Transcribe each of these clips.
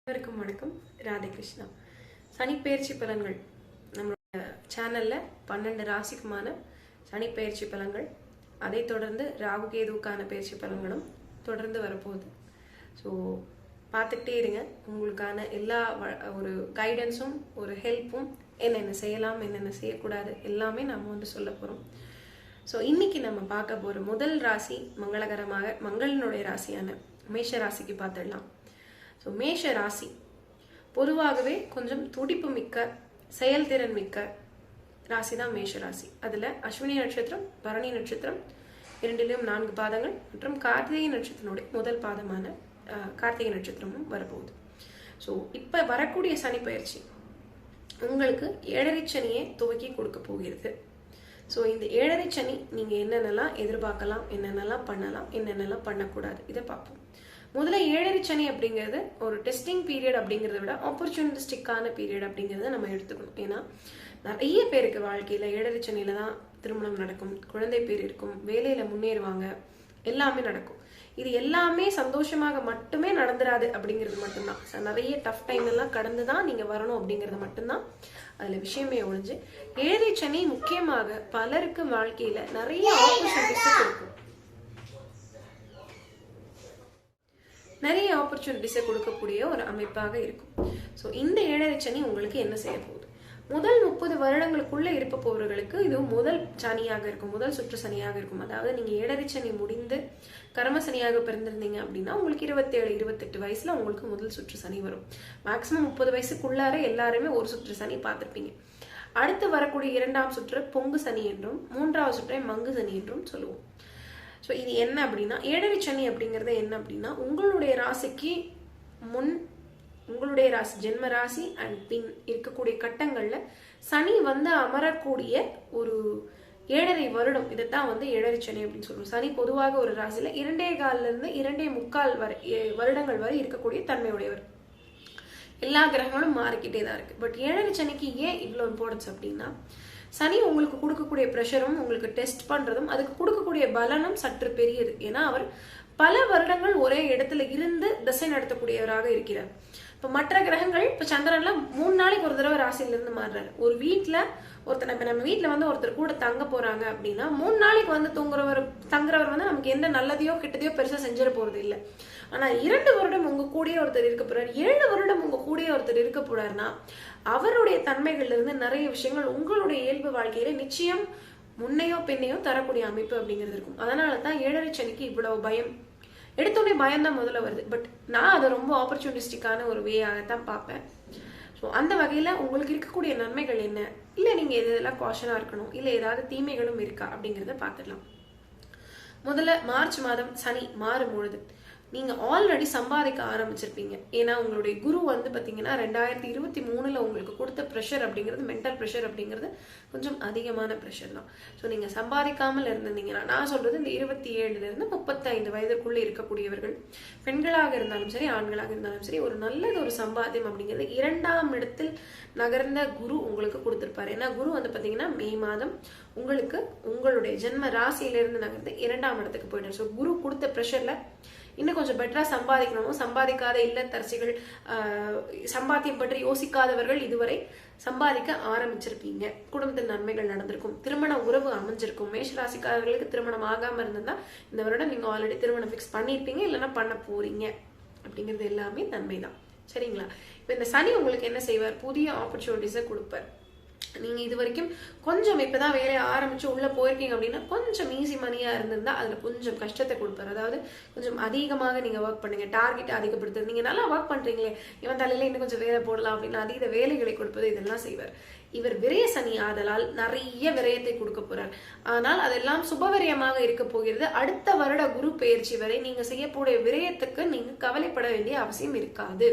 அனைவருக்கும் வணக்கம். ராதே கிருஷ்ணா. சனிப்பெயர்ச்சி பலன்கள் நம்மளோட சேனல்ல 12 ராசிக்குமான சனிப்பெயர்ச்சி பலன்கள், அதை தொடர்ந்து ராகு கேதுவுக்கான பயிற்சி பலன்களும் தொடர்ந்து வரப்போகுது. ஸோ பார்த்துக்கிட்டே இருங்க. உங்களுக்கான எல்லா ஒரு கைடன்ஸும் ஒரு ஹெல்ப்பும், என்னென்ன செய்யலாம் என்னென்ன செய்யக்கூடாது எல்லாமே நம்ம சொல்ல போகிறோம். ஸோ இன்னைக்கு நம்ம பார்க்க போகிற முதல் ராசி மங்களகரமாக மங்களினுடைய ராசியான மேஷ ராசிக்கு பார்த்துடலாம். ஸோ மேஷ ராசி பொதுவாகவே கொஞ்சம் துடிப்பு மிக்க, செயல்திறன் மிக்க ராசி தான் மேஷ ராசி. அதில் அஸ்வினி நட்சத்திரம், பரணி நட்சத்திரம் இரண்டிலும் 4 பாதங்கள் மற்றும் கார்த்திகை நட்சத்திரனுடைய முதல் பாதமான கார்த்திகை நட்சத்திரமும் வரப்போகுது. ஸோ இப்போ வரக்கூடிய சனி பயிற்சி உங்களுக்கு 7.5 சனியை துவக்கி கொடுக்க போகிறது. ஸோ இந்த 7.5 சனி நீங்கள் என்னென்னலாம் எதிர்பார்க்கலாம், என்னென்னலாம் பண்ணலாம், என்னென்னலாம் பண்ணக்கூடாது, இதை பார்ப்போம். முதல்ல 7.5 சனி அப்படிங்கிறது ஒரு டெஸ்டிங் பீரியட் அப்படிங்கிறத விட ஆப்பர்ச்சுனிஸ்டிக்கான பீரியட் அப்படிங்கிறத நம்ம எடுத்துக்கணும். ஏன்னா நிறைய பேருக்கு வாழ்க்கையில் 7.5 சனியில தான் திருமணம் நடக்கும், குழந்தை பேர் இருக்கும், வேலையில முன்னேறுவாங்க, எல்லாமே நடக்கும். இது எல்லாமே சந்தோஷமாக மட்டுமே நடந்துராது அப்படிங்கிறது மட்டும்தான். நிறைய டஃப் டைம் எல்லாம் கடந்து தான் நீங்க வரணும் அப்படிங்கிறது மட்டும்தான் அதுல விஷயமே ஒழிஞ்சு, 7.5 சனி முக்கியமாக பலருக்கு வாழ்க்கையில நிறைய ஆப்பர்ச்சுனிட்டிஸ் கொடுக்கும். நிறைய ஆப்பர்ச்சுனிட்டிஸை கொடுக்கக்கூடிய ஒரு அமைப்பாக இருக்கும். ஸோ இந்த 7.5 சனி உங்களுக்கு என்ன செய்ய போகுது? முதல் 30 வருடங்களுக்குள்ள இருப்பவர்களுக்கு இது முதல் சனியாக இருக்கும், முதல் சுற்று சனியாக இருக்கும். அதாவது நீங்க 7.5 சனி முடிந்து கர்ம சனியாக பிறந்திருந்தீங்க அப்படின்னா உங்களுக்கு 27, 28 வயசுல உங்களுக்கு முதல் சுற்று சனி வரும். மேக்சிமம் 30 வயசுக்குள்ளார எல்லாருமே ஒரு சுற்று சனி பார்த்திருப்பீங்க. அடுத்து வரக்கூடிய 2ஆம் சுற்று பொங்கு சனி என்றும் 3ஆவது சுற்றை மங்கு சனி என்றும் சொல்லுவோம். ஸோ இது என்ன அப்படின்னா, 7.5 சனி அப்படிங்கிறது என்ன அப்படின்னா, உங்களுடைய ராசிக்கு முன், உங்களுடைய ராசி ஜென்ம ராசி அண்ட் பின் இருக்கக்கூடிய கட்டங்கள்ல சனி அமரக்கூடிய ஒரு 7.5 வருடம், இதைத்தான் 7.5 சனி அப்படின்னு சொல்லுவோம். சனி பொதுவாக ஒரு ராசியில 2.25 இருந்து 2.25 வருடங்கள் வரை இருக்கக்கூடிய தன்மையுடையவர். எல்லா கிரகங்களும் மாறிக்கிட்டே தான் இருக்கு. பட் 7.5 சனிக்கு ஏன் இவ்வளவு இம்பார்ட்டன்ஸ் அப்படின்னா, சனி உங்களுக்கு கொடுக்கக்கூடிய ப்ரெஷரும், உங்களுக்கு டெஸ்ட் பண்றதும், அதுக்கு கொடுக்கக்கூடிய பலனும் சற்று பெரியது. ஏன்னா அவர் பல வருடங்கள் ஒரே இடத்துல இருந்து திசை நடத்தக்கூடியவராக இருக்கிறார். இப்ப மற்ற கிரகங்கள், இப்ப சந்திரன்ல 3 நாளைக்கு ஒரு தடவை ராசியில இருந்து மாறுறாரு. ஒரு வீட்டுல ஒருத்தர், இப்ப நம்ம வீட்டுல ஒருத்தர் கூட தங்க போறாங்க அப்படின்னா 3 நாளைக்கு தங்குறவர் நமக்கு எந்த நல்லதையோ கெட்டதையோ பெருசா செஞ்சிட போறது இல்லை. ஆனா 2 வருடம் உங்க கூடயே ஒருத்தர் இருக்க போறாரு, 7 வருடம் உங்க கூடயே ஒருத்தர் இருக்க போறாருன்னா அவருடைய தன்மைகள்ல இருந்து நிறைய விஷயங்கள் உங்களுடைய இயல்பு வாழ்க்கையில நிச்சயம் முன்னையோ பின்னையோ தரக்கூடிய அமைப்பு அப்படிங்கிறது இருக்கும். அதனாலதான் 7.5 சனிக்கு இவ்வளவு பயம். எடுத்தோடனே பயம்தான் முதல்ல வருது. பட் நான் அதை ரொம்ப ஆப்பர்ச்சுனிஸ்டிக்கான ஒரு வேயாகத்தான் பார்ப்பேன். ஸோ அந்த வகையில உங்களுக்கு இருக்கக்கூடிய நன்மைகள் என்ன, இல்லை நீங்க இதெல்லாம் காஷனா இருக்கணும், இல்லை ஏதாவது தீமைகளும் இருக்கா அப்படிங்கிறத பார்த்துடலாம். முதல்ல மார்ச் மாதம் சனி மாறும் பொழுது நீங்க ஆல்ரெடி சம்பாதிக்க ஆரம்பிச்சிருப்பீங்க. ஏன்னா உங்களுடைய குரு பாத்தீங்கன்னா 2023 உங்களுக்கு கொடுத்த ப்ரெஷர் அப்படிங்கிறது, மென்டல் ப்ரெஷர் அப்படிங்கிறது கொஞ்சம் அதிகமான ப்ரெஷர் தான். ஸோ நீங்க சம்பாதிக்காமல் இருந்தீங்கன்னா, நான் சொல்றது இந்த 27 இருந்து 35 வயதுக்குள்ள இருக்கக்கூடியவர்கள், பெண்களாக இருந்தாலும் சரி ஆண்களாக இருந்தாலும் சரி, ஒரு நல்லது ஒரு சம்பாத்தியம் அப்படிங்கிறது 2ஆம் இடத்தில் நகர்ந்த குரு உங்களுக்கு கொடுத்திருப்பாரு. ஏன்னா குரு பாத்தீங்கன்னா மே மாதம் உங்களுக்கு உங்களுடைய ஜென்ம ராசியிலிருந்து நகர்ந்து 2ஆம் இடத்துக்கு போயிட்டார். ஸோ குரு கொடுத்த ப்ரெஷர்ல இன்னும் கொஞ்சம் பெட்டரா சம்பாதிக்கணும். சம்பாதிக்காத இல்லத்தரசிகள், சம்பாத்தியம் பற்றி யோசிக்காதவர்கள் இதுவரை சம்பாதிக்க ஆரம்பிச்சிருப்பீங்க. குடும்பத்தில் நன்மைகள் நடந்திருக்கும், திருமண உறவு அமைஞ்சிருக்கும். மேஷராசிக்காரர்களுக்கு திருமணம் ஆகாம இருந்திருந்தா இந்த வருடம் நீங்க ஆல்ரெடி திருமணம் ஃபிக்ஸ் பண்ணிருப்பீங்க, இல்லைன்னா பண்ண போறீங்க. அப்படிங்கிறது எல்லாமே நன்மைதான். சரிங்களா? இப்ப இந்த சனி உங்களுக்கு என்ன செய்வார்? புதிய ஆப்பர்ச்சுனிட்டிஸை கொடுப்பார். நீங்க இது வரைக்கும் கொஞ்சம் இப்பதான் வேலையை ஆரம்பிச்சு உள்ள போயிருக்கீங்க அப்படின்னா கொஞ்சம் ஈஸி மணியா இருந்திருந்தா அதுல கொஞ்சம் கஷ்டத்தை கொடுப்பாரு. அதாவது கொஞ்சம் அதிகமாக நீங்க ஒர்க் பண்ணுங்க, டார்கெட் அதிகப்படுத்துறது. நீங்க நல்லா ஒர்க் பண்றீங்களே, இவன் தலையில இன்னும் கொஞ்சம் வேலை போடலாம் அப்படின்னு அதீத வேலைகளை கொடுப்பது, இதெல்லாம் செய்வார். இவர் விரய சனி ஆதலால் நிறைய விரயத்தை கொடுக்க போறார். ஆனால் அதெல்லாம் சுபவிரயமாக இருக்க போகிறது. அடுத்த வருட குரு பெயர்ச்சி வரை நீங்க செய்யக்கூடிய விரயத்துக்கு நீங்க கவலைப்பட வேண்டிய அவசியம் இருக்காது.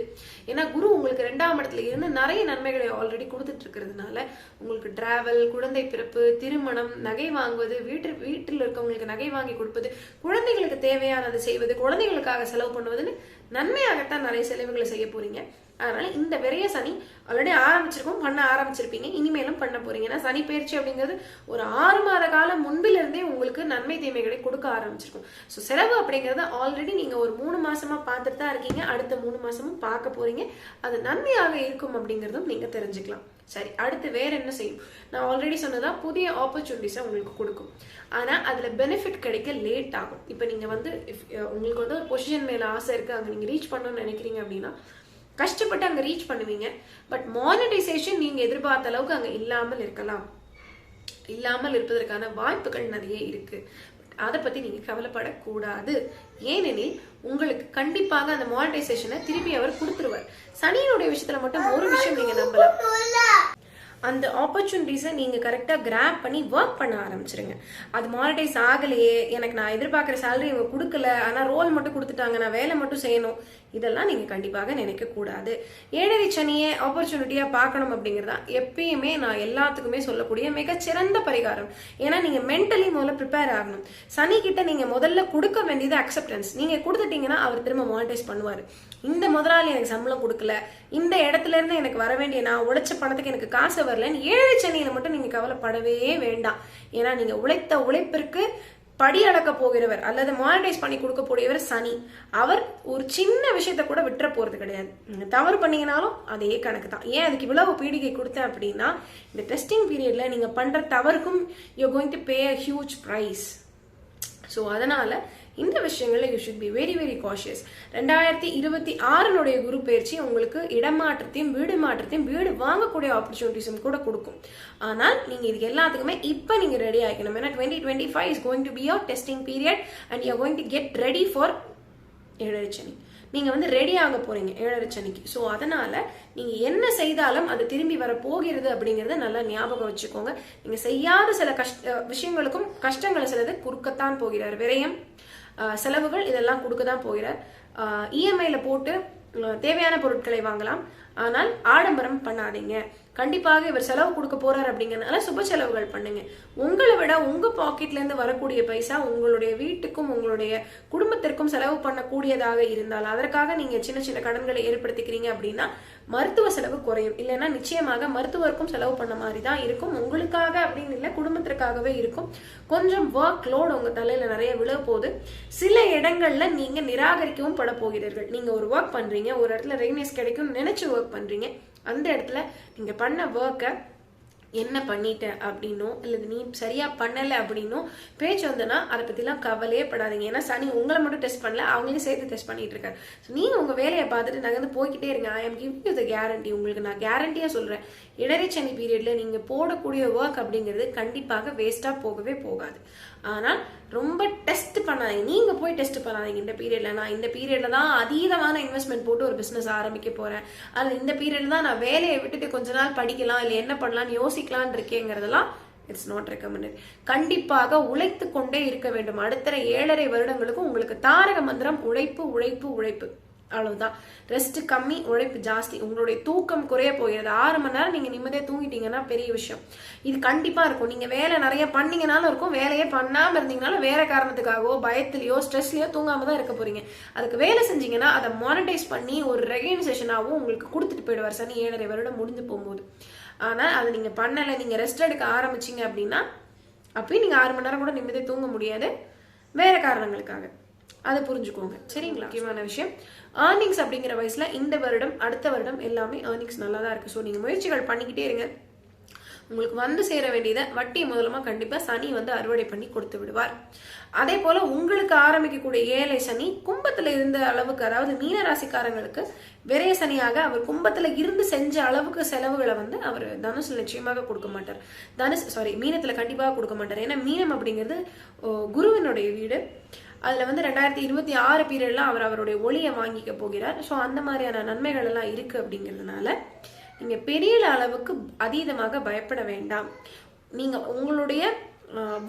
ஏன்னா குரு உங்களுக்கு 2ஆம் இடத்துல இருந்து நிறைய நன்மைகளை ஆல்ரெடி கொடுத்துட்டு இருக்கிறதுனால உங்களுக்கு டிராவல், குழந்தை பிறப்பு, திருமணம், நகை வாங்குவது, வீட்டில் இருக்கவங்களுக்கு நகை வாங்கி கொடுப்பது, குழந்தைகளுக்கு தேவையானது செய்வது, குழந்தைகளுக்காக செலவு பண்ணுவதுன்னு நன்மையாகத்தான் நிறைய செலவுகளை செய்ய போறீங்க. அதனால இந்த விரைய சனி ஆல்ரெடி ஆரம்பிச்சிருக்கோம், பண்ண ஆரம்பிச்சிருப்பீங்க, இனிமேலும் பண்ண போறீங்க. ஏன்னா சனி பயிற்சி அப்படிங்கிறது ஒரு 6 மாத காலம் முன்பில இருந்தே உங்களுக்கு நன்மை தீமைகளை கொடுக்க ஆரம்பிச்சிருக்கும். ஸோ செலவு அப்படிங்கறது ஆல்ரெடி நீங்க ஒரு 3 மாசமா பார்த்துட்டு தான் இருக்கீங்க, அடுத்த 3 மாசமும் பார்க்க போறீங்க. அது நன்மையாக இருக்கும் அப்படிங்கறதும் நீங்க தெரிஞ்சுக்கலாம். சரி, அடுத்து வேற என்ன செய்யும்? நான் ஆல்ரெடி சொன்னதா புதிய ஆப்பர்ச்சுனிட்டிஸை உங்களுக்கு கொடுக்கும். ஆனா அதுல பெனிஃபிட் கிடைக்க லேட் ஆகும். இப்போ நீங்க வந்து உங்களுக்கு வந்து ஒரு பொசிஷன் மேல ஆசை இருக்கு, அங்க நீங்க ரீச் பண்ணணும்னு நினைக்கிறீங்க அப்படின்னா கஷ்டப்பட்டு அங்க ரீச் பண்ணுவீங்க. பட் மானிட்டைசேஷன் நீங்க எதிர்பார்த்த அளவுக்கு அங்க இல்லாமல் இருக்கலாம். இல்லாமல் இருப்பதற்கான வாய்ப்புகள் நிறைய இருக்கு. அதை பத்தி நீங்க கவலைப்படக்கூடாது. ஏனெனில் உங்களுக்கு கண்டிப்பாக அந்த மானிட்டைசேஷனை திருப்பி அவர் கொடுத்துருவார். சனியினுடைய விஷயத்துல மட்டும் ஒரு விஷயம் நீங்க நம்பலாம், அந்த ஆப்பர்ச்சுனிட்டிஸை நீங்கள் கரெக்டாக கிராப் பண்ணி ஒர்க் பண்ண ஆரம்பிச்சிருங்க. அது மானிட்டைஸ் ஆகலையே, எனக்கு நான் எதிர்பார்க்குற சேலரி இவங்க கொடுக்கல, ஆனால் ரோல் மட்டும் கொடுத்துட்டாங்க, நான் வேலை மட்டும் செய்யணும், இதெல்லாம் நீங்கள் கண்டிப்பாக நினைக்கக்கூடாது. ஏழரை சனியை ஆப்பர்ச்சுனிட்டியாக பார்க்கணும் அப்படிங்கிறதா எப்பயுமே நான் எல்லாத்துக்குமே சொல்லக்கூடிய மிகச்சிறந்த பரிகாரம். ஏன்னா நீங்கள் மென்டலி முதல்ல ப்ரிப்பேர் ஆகணும். சனி கிட்ட நீங்கள் முதல்ல கொடுக்க வேண்டியது அக்செப்டன்ஸ். நீங்கள் கொடுத்துட்டீங்கன்னா அவர் திரும்ப மானிட்டைஸ் பண்ணுவார். இந்த முதலாளி எனக்கு சம்பளம் கொடுக்கல, இந்த இடத்துல இருந்து எனக்கு வர வேண்டிய நான் உழைச்ச பணத்துக்கு எனக்கு காசு வரலன்னு ஏழரை சனியில மட்டும் நீங்க கவலைப்படவே வேண்டாம். ஏன்னா நீங்க உழைத்த உழைப்பிற்கு படி அளக்க போகிறவர் அல்லது மானிட்டைஸ் பண்ணி கொடுக்க போகிறவர் சனி. அவர் ஒரு சின்ன விஷயத்த கூட விட்டுற போறது கிடையாது. நீங்க தவறு பண்ணீங்கனாலும் அதே கணக்கு தான். ஏன் அதுக்கு இவ்வளவு பீடிகை கொடுத்தேன் அப்படின்னா, இந்த டெஸ்டிங் பீரியட்ல நீங்க பண்ற தவறுக்கும் you going to pay a huge price. So அதனால இந்த விஷயங்களில் you should be very very cautious. 2026 குரு பயிற்சி உங்களுக்கு இடமாற்றத்தையும் வீடு மாற்றத்தையும் வீடு வாங்கக்கூடிய ஆப்பர்ச்சுனிட்டிஸும் கூட கொடுக்கும். ஆனால் நீங்க இதுக்கு எல்லாத்துக்குமே இப்போ நீங்க ரெடி ஆகிக்கணும். ஏன்னா 2025 is going to be your testing period and you are going to get ready for ஏழரை சனி. நீங்க வந்து ரெடி ஆக போறீங்க ஏழரை சனிக்கு. ஸோ அதனால நீங்க என்ன செய்தாலும் அது திரும்பி வர போகிறது அப்படிங்கறத நல்லா ஞாபகம் வச்சுக்கோங்க. நீங்க செய்யாத சில விஷயங்களுக்கும் கஷ்டங்களை சிலது குறுக்கத்தான் போகிறார். விரயம், செலவுகள் இதெல்லாம் கொடுக்க தான் போகிறார். இஎம்ஐல போட்டு தேவையான பொருட்களை வாங்கலாம், ஆனால் ஆடம்பரம் பண்ணாதீங்க. கண்டிப்பாக இவர் செலவு கொடுக்க போறார் அப்படிங்கறதுனால சுப செலவுகள் பண்ணுங்க. உங்களை விட உங்க பாக்கெட்ல இருந்து வரக்கூடிய பைசா உங்களுடைய வீட்டுக்கும் உங்களுடைய குடும்பத்திற்கும் செலவு பண்ணக்கூடியதாக இருந்தால் அதற்காக நீங்க சின்ன சின்ன கடன்களை ஏற்படுத்திக்கிறீங்க அப்படின்னா மருத்துவ செலவு குறையும். இல்லைன்னா நிச்சயமாக மருத்துவருக்கும் செலவு பண்ண மாதிரி தான் இருக்கும். உங்களுக்காக அப்படின்னு இல்லை, குடும்பத்திற்காகவே இருக்கும். கொஞ்சம் ஒர்க் லோட் உங்க தலையில நிறைய விழ போகுது. சில இடங்கள்ல நீங்க நிராகரிக்கவும் பட போகிறீர்கள். நீங்க ஒரு ஒர்க் பண்றீங்க, ஒரு இடத்துல ரெகனைஸ் கிடைக்கும் நினைச்சு ஒர்க் பண்றீங்க, அந்த இடத்துல நீங்க பண்ண ஒர்க்கை என்ன பண்ணிட்ட அப்படின்னோ இல்லது நீ சரியா பண்ணல அப்படின்னோ பேச்சு வந்தனா அதை பத்திலாம் கவலையே படாதீங்க. ஏன்னா சனி உங்களை மட்டும் டெஸ்ட் பண்ணல, அவங்களையும் சேர்த்து டெஸ்ட் பண்ணிட்டு இருக்காரு. நீங்க உங்க வேலையை பார்த்துட்டு நகர்ந்து போய்கிட்டே இருங்க. I am giving you the guarantee. உங்களுக்கு நான் கேரண்டியா சொல்றேன், இடரை சனி பீரியட்ல நீங்க போடக்கூடிய ஒர்க் அப்படிங்கிறது கண்டிப்பாக வேஸ்டா போகவே போகாது. ஆனால் ரொம்ப டெஸ்ட் பண்ணாதீங்க, நீங்க போய் டெஸ்ட் பண்ணாதீங்க. இந்த பீரியட்ல நான் இந்த பீரியட்ல தான் அதீதமான இன்வெஸ்ட்மெண்ட் போட்டு ஒரு பிசினஸ் ஆரம்பிக்க போறேன், அது இந்த பீரியட்ல தான் நான் வேலையை விட்டுட்டு கொஞ்ச நாள் படிக்கலாம் இல்லை என்ன பண்ணலாம்னு யோசிக்கலான் இருக்கேங்கிறதெல்லாம் இட்ஸ் நாட் ரெக்கமெண்டட். கண்டிப்பாக உழைத்து கொண்டே இருக்க வேண்டும். அடுத்த 7.5 வருடங்களுக்கு உங்களுக்கு தாரக மந்திரம் உழைப்பு உழைப்பு உழைப்பு, அவ்வளவுதான். ரெஸ்ட் கம்மி, உழைப்பு ஜாஸ்தி. உங்களுடைய தூக்கம் குறைய போகிறது. 6 மணி நேரம் நீங்க நிம்மதியா தூங்கிட்டீங்கன்னா பெரிய விஷயம். இது கண்டிப்பா இருக்கும். நீங்க வேலை நிறைய பண்ணீங்கனாலும் இருக்கும், வேலையே பண்ணாம இருந்தீங்கனாலும் வேற காரணத்துக்காகவோ பயத்திலயோ ஸ்ட்ரெஸ்லயோ தூங்காம தான் இருக்க போறீங்க. அதுக்கு வேலை செஞ்சீங்கன்னா அதை மானிட்டைஸ் பண்ணி ஒரு ரெகனைசேஷனாகவும் உங்களுக்கு கொடுத்துட்டு போயிடுவார் சனி 7.5 வருடம் முடிஞ்சு போகும்போது. ஆனா அதை நீங்க பண்ணல, நீங்க ரெஸ்ட் எடுக்க ஆரம்பிச்சீங்க அப்படின்னா அப்பயும் நீங்க 6 மணி நேரம் கூட நிம்மதியா தூங்க முடியாது, வேற காரணங்களுக்காக. அதை புரிஞ்சுக்கோங்க, சரிங்களா? முக்கியமான விஷயம், ஏர்னிங்ஸ் அப்படிங்கிற வயசுல இந்த வருடம் அடுத்த வருடம் எல்லாமே ஏர்னிங்ஸ் நல்லா தான் இருக்கு. ஸோ நீங்க முயற்சிகள் பண்ணிக்கிட்டே இருங்க. உங்களுக்கு வந்து சேர வேண்டியதை வட்டி மூலமா கண்டிப்பா சனி வந்து அறுவடை பண்ணி கொடுத்து விடுவார். அதே போல உங்களுக்கு ஆரம்பிக்கக்கூடிய ஏழை சனி கும்பத்துல இருந்த அளவுக்கு, அதாவது மீன ராசிக்காரங்களுக்கு விரைய சனியாக அவர் கும்பத்துல இருந்து செஞ்ச அளவுக்கு செலவுகளை வந்து அவர் தனுசுல நிச்சயமாக கொடுக்க மாட்டார். மீனத்துல கண்டிப்பாக கொடுக்க மாட்டார். ஏன்னா மீனம் அப்படிங்கிறது குருவினுடைய வீடு. அதுல வந்து 2026 பீரியட்ல அவர் அவருடைய ஒளியை வாங்கிக்க போகிறார். ஸோ அந்த மாதிரியான நன்மைகள் எல்லாம் இருக்கு. அப்படிங்கிறதுனால நீங்க பெரிய அளவுக்கு அதீதமாக பயப்பட வேண்டாம். நீங்க உங்களுடைய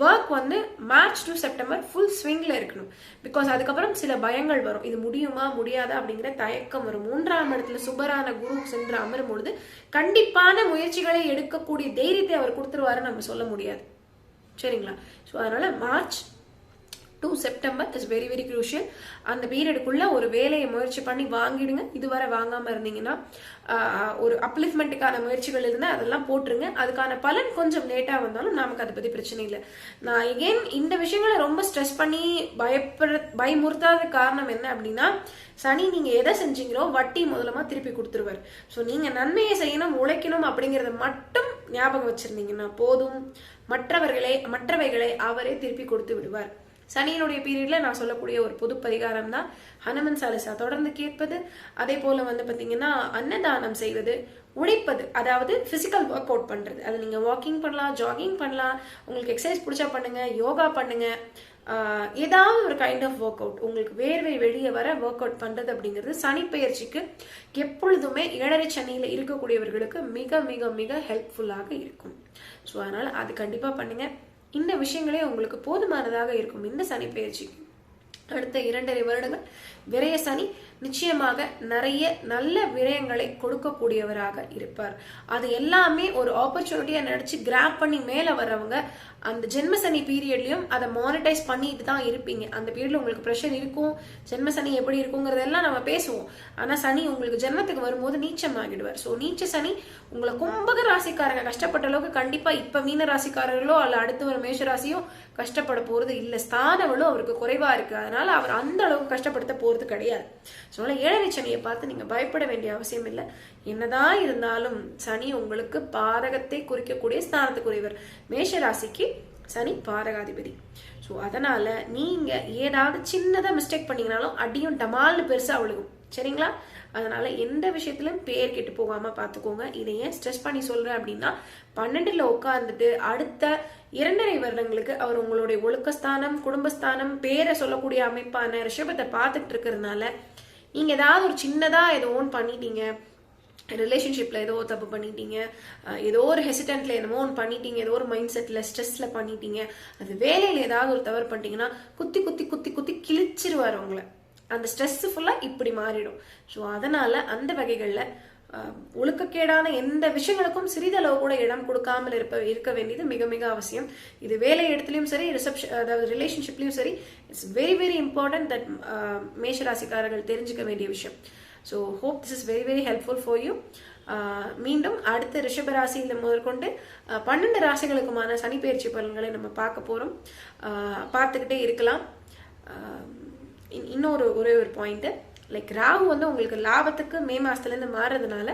ஒர்க் வந்து மார்ச் டு செப்டம்பர் ஃபுல் ஸ்விங்ல இருக்கணும். பிகாஸ் அதுக்கப்புறம் சில பயங்கள் வரும், இது முடியுமா முடியாதா அப்படிங்கிற தயக்கம் வரும். 3ஆம் இடத்துல சுபரான குரு சென்று அமரும் பொழுது கண்டிப்பான முயற்சிகளை எடுக்கக்கூடிய தைரியத்தை அவர் கொடுத்துருவாருன்னு நம்ம சொல்ல முடியாது, சரிங்களா? ஸோ அதனால March to September is very very crucial. அந்த பீரியடுக்குள்ள ஒரு வேலையை முயற்சி பண்ணி வாங்கிடுங்க. இதுவரை வாங்காம இருந்தீங்கன்னா ஒரு அப்லிஃப்ட்மெண்ட்டுக்கான முயற்சிகள் இருந்தால் அதெல்லாம் போட்டுருங்க. அதுக்கான பலன் கொஞ்சம் லேட்டாக வந்தாலும் நமக்கு அதை பற்றி பிரச்சனை இல்லை. நான் எகெயின் இந்த விஷயங்களை ரொம்ப ஸ்ட்ரெஸ் பண்ணி பயமுறுத்தாத காரணம் என்ன அப்படின்னா, சனி நீங்க எதை செஞ்சீங்களோ வட்டி முதலமா திருப்பி கொடுத்துருவார். ஸோ நீங்க நன்மையை செய்யணும், உழைக்கணும் அப்படிங்கறத மட்டும் ஞாபகம் வச்சிருந்தீங்கன்னா போதும், மற்றவைகளை அவரே திருப்பி கொடுத்து விடுவார். சனியினுடைய பீரியட்ல நான் சொல்லக்கூடிய ஒரு பொது பரிகாரம் தான் ஹனுமன் சாலிசா தொடர்ந்து கேட்பது. அதே போல பாத்தீங்கன்னா அன்னதானம் செய்வது, உழைப்பது, அதாவது பிசிக்கல் ஒர்க் அவுட் பண்றது. அது நீங்க வாக்கிங் பண்ணலாம், ஜாகிங் பண்ணலாம், உங்களுக்கு எக்ஸசைஸ் பிடிச்சா பண்ணுங்க, யோகா பண்ணுங்க, ஏதாவது ஒரு கைண்ட் ஆஃப் ஒர்க் அவுட், உங்களுக்கு வேர்வை வெளியே வர ஒர்க் அவுட் பண்றது அப்படிங்கிறது சனி பெயர்ச்சிக்கு எப்பொழுதுமே 7.5 சனியில இருக்கக்கூடியவர்களுக்கு மிக மிக மிக ஹெல்ப்ஃபுல்லாக இருக்கும். ஸோ அதனால அது கண்டிப்பா பண்ணுங்க. இந்த விஷயங்களே உங்களுக்கு போதுமானதாக இருக்கும். இந்த சனி பெயர்ச்சிக்கு அடுத்த 2.5 வருடங்கள் விரய சனி நிச்சயமாக நிறைய நல்ல விரயங்களை கொடுக்கக்கூடியவராக இருப்பார். அது எல்லாமே ஒரு ஆப்பர்ச்சுனிட்டியா நினைச்சு கிராப் பண்ணி மேல வர்றவங்க அந்த ஜென்மசனி பீரியட்லயும் அதை மானிட்டைஸ் பண்ணிட்டு தான் இருப்பீங்க. அந்த பீரியட்ல உங்களுக்கு ப்ரெஷர் இருக்கும், ஜென்மசனி எப்படி இருக்குங்கிறதெல்லாம் நம்ம பேசுவோம். ஆனா சனி உங்களுக்கு ஜென்மத்துக்கு வரும்போது நீச்சம் ஆகிடுவார். ஸோ நீச்ச சனி உங்களை கும்பக ராசிக்காரங்க கஷ்டப்பட்ட அளவுக்கு கண்டிப்பா இப்ப மீன ராசிக்காரர்களோ அல்ல அடுத்து ஒரு மேஷ ராசியோ கஷ்டப்பட போறது இல்லை. ஸ்தானவளும் அவருக்கு குறைவா இருக்கு, அதனால அவர் அந்த அளவுக்கு கஷ்டப்படுத்த போறது கிடையாது. ஸோ 7.5 சனியை பார்த்து நீங்க பயப்பட வேண்டிய அவசியம் இல்லை. என்னதான் இருந்தாலும் சனி உங்களுக்கு பாதகத்தை குறிக்கக்கூடிய ஸ்தானத்துக்குரியவர். மேஷ ராசிக்கு சனி பாதகாதிபதி. ஸோ அதனால நீங்க ஏதாவது சின்னதா மிஸ்டேக் பண்ணீங்கனாலும் அடியும் டமால்னு பெருசா விழுகும். சரிங்களா? அதனால எந்த விஷயத்திலும் பேர் கெட்டு போகாம பாத்துக்கோங்க. இதை ஏன் ஸ்ட்ரெஸ் பண்ணி சொல்றேன் அப்படின்னா, 12ல உட்கார்ந்துட்டு அடுத்த 2.5 வருடங்களுக்கு அவர் உங்களுடைய ஒழுக்கஸ்தானம், குடும்பஸ்தானம், பேரை சொல்லக்கூடிய அமைப்பான ரிஷபத்தை பார்த்துட்டு இருக்கிறதுனால நீங்க ஏதாவது ஒரு சின்னதா ஏதோ ஒன்று பண்ணிட்டீங்க, ரிலேஷன்ஷிப்ல ஏதோ தப்பு பண்ணிட்டீங்க, ஏதோ ஒரு ஹெசிடென்ட்ல என்னமோ ஒன்று பண்ணிட்டீங்க, ஏதோ ஒரு மைண்ட் செட்ல ஸ்ட்ரெஸ்ல பண்ணிட்டீங்க, அது வேலையில ஏதாவது ஒரு தவறு பண்ணிட்டீங்கன்னா குத்தி குத்தி குத்தி குத்தி கிழிச்சிருவார் உங்களை. அந்த ஸ்ட்ரெஸ் ஃபுல்லா இப்படி மாறிடும். ஸோ அதனால அந்த வகைகள்ல ஒழுக்கக்கேடான எந்த விஷயங்களுக்கும் சிறிதளவு கூட இடம் கொடுக்காமல் இருக்க வேண்டியது மிக மிக அவசியம். இது வேலை இடத்துலயும் சரி, அதாவது ரிலேஷன்ஷிப்லயும் சரி, it's very very important that மேஷராசிக்காரர்கள் தெரிஞ்சுக்க வேண்டிய விஷயம். So hope this is very very helpful for you. மீண்டும் அடுத்த ரிஷபராசியில முதற்கொண்டு 12 ராசிகளுக்குமான சனி பயிற்சி பலன்களை நம்ம பார்க்க போறோம். பார்த்துக்கிட்டே இருக்கலாம். இன்னொரு ஒரே ஒரு பாயிண்ட், லைக் ராகு உங்களுக்கு லாபத்துக்கு மே மாசத்துல இருந்து மாறுறதுனால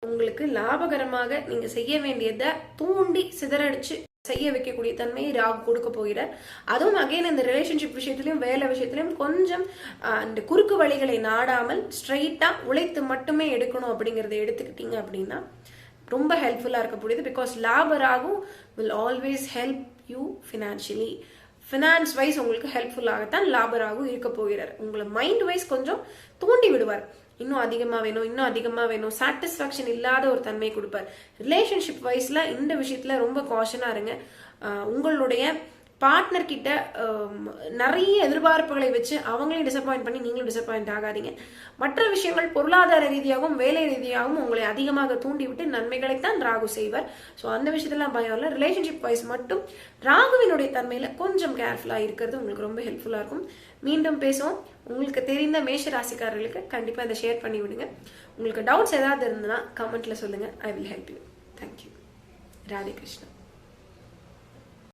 உங்களுக்கு லாபகரமாக நீங்க செய்ய வேண்டியதை தூண்டி சிதறடிச்சு செய்ய வைக்கக்கூடிய தன்மையை ராகு கொடுக்க போகிறார். அதுவும் அகைன் இந்த ரிலேஷன்ஷிப் விஷயத்திலையும் வேலை விஷயத்திலையும் கொஞ்சம் இந்த குறுக்கு வழிகளை நாடாமல் ஸ்ட்ரைட்டா உழைத்து மட்டுமே எடுக்கணும் அப்படிங்கறத எடுத்துக்கிட்டீங்க அப்படின்னா ரொம்ப ஹெல்ப்ஃபுல்லா இருக்கக்கூடியது. பிகாஸ் லாப Rahu will always help you financially. Finance wise உங்களுக்கு ஹெல்ப்ஃபுல்லாகத்தான் லாபராகவும் இருக்க போகிறார். உங்களை மைண்ட் வைஸ் கொஞ்சம் தூண்டி விடுவார். இன்னும் அதிகமா வேணும், இன்னும் அதிகமா வேணும், சாட்டிஸ்ஃபேக்ஷன் இல்லாத ஒரு தன்மையை கொடுப்பார். ரிலேஷன்ஷிப் வைஸ்ல இந்த விஷயத்துல ரொம்ப காஷனா இருங்க. உங்களுடைய பார்ட்னர் கிட்ட நிறைய எதிர்பார்ப்புகளை வச்சு அவங்களையும் டிசப்பாயிண்ட் பண்ணி நீங்களும் டிசப்பாயிண்ட் ஆகாதீங்க. மற்ற விஷயங்கள் பொருளாதார ரீதியாகவும் வேலை ரீதியாகவும் உங்களை அதிகமாக தூண்டிவிட்டு நன்மைகளைத்தான் ராகு செய்வார். ஸோ அந்த விஷயத்தெல்லாம் பயம் இல்லை. ரிலேஷன்ஷிப் வைஸ் மட்டும் ராகுவினுடைய தன்மையில கொஞ்சம் கேர்ஃபுல்லா இருக்கிறது உங்களுக்கு ரொம்ப ஹெல்ப்ஃபுல்லா இருக்கும். மீண்டும் பேசுவோம். உங்களுக்கு தெரிந்த மேஷ ராசிக்காரர்களுக்கு கண்டிப்பா இதை ஷேர் பண்ணி விடுங்க. உங்களுக்கு டவுட்ஸ் ஏதாவது இருந்ததுன்னா கமெண்ட்ல சொல்லுங்க. I will help you. Thank you. Radhe Krishna.